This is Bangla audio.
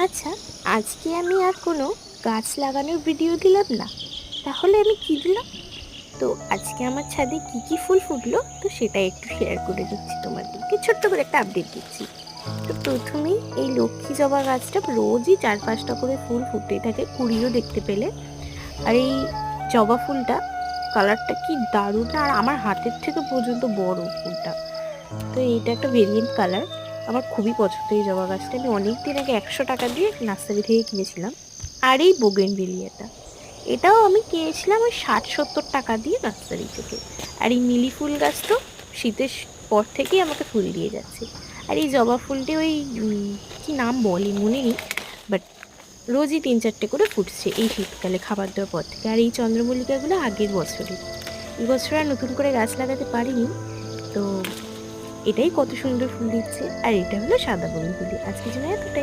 আচ্ছা, আজকে আমি আর কোনো গাছ লাগানোর ভিডিও দিলাম না, তাহলে আমি কি দিলাম? তো আজকে আমার ছাদে কি কি ফুল ফুটলো তো সেটাই একটু শেয়ার করে দিচ্ছি তোমাদেরকে, ছোট্ট করে একটা আপডেট দিচ্ছি। তো প্রথমেই এই লক্ষ্মী জবা গাছটা রোজই 4-5টা করে ফুল ফুটেই থাকে, কুড়িও দেখতে পেলে। আর এই জবা ফুলটা কালারটা কি দারুণ না, আর আমার হাতের থেকে পর্যন্ত বড় ফুলটা। তো এইটা একটা ভেরিয়েন্ট কালার, আমার খুবই পছন্দ এই জবা গাছটা। আমি অনেক দিন আগে 100 টাকা দিয়ে নার্সারি থেকে কিনেছিলাম। আর এই বোগেনভিলিয়াটা, এটাও আমি কিনেছিলাম ওই 60-70 টাকা দিয়ে নার্সারি থেকে। আর এই মিলি ফুল গাছ তো শীতের পর থেকেই আমাকে ফুল দিয়ে যাচ্ছে। আর এই জবা ফুলটি ওই কি নাম বলে মনে নেই, বাট রোজই 3-4টে করে ফুটছে এই শীতকালে খাবার দেওয়ার পর থেকে। আর এই চন্দ্রমল্লিকাগুলো আগের বছরের, এই বছর আর নতুন করে গাছ লাগাতে পারিনি। তো এটাই কত সুন্দর ফুল দিচ্ছে। আর এটা হলো সাদা বগনভিলিয়া। আজকের জন্য এতটাই।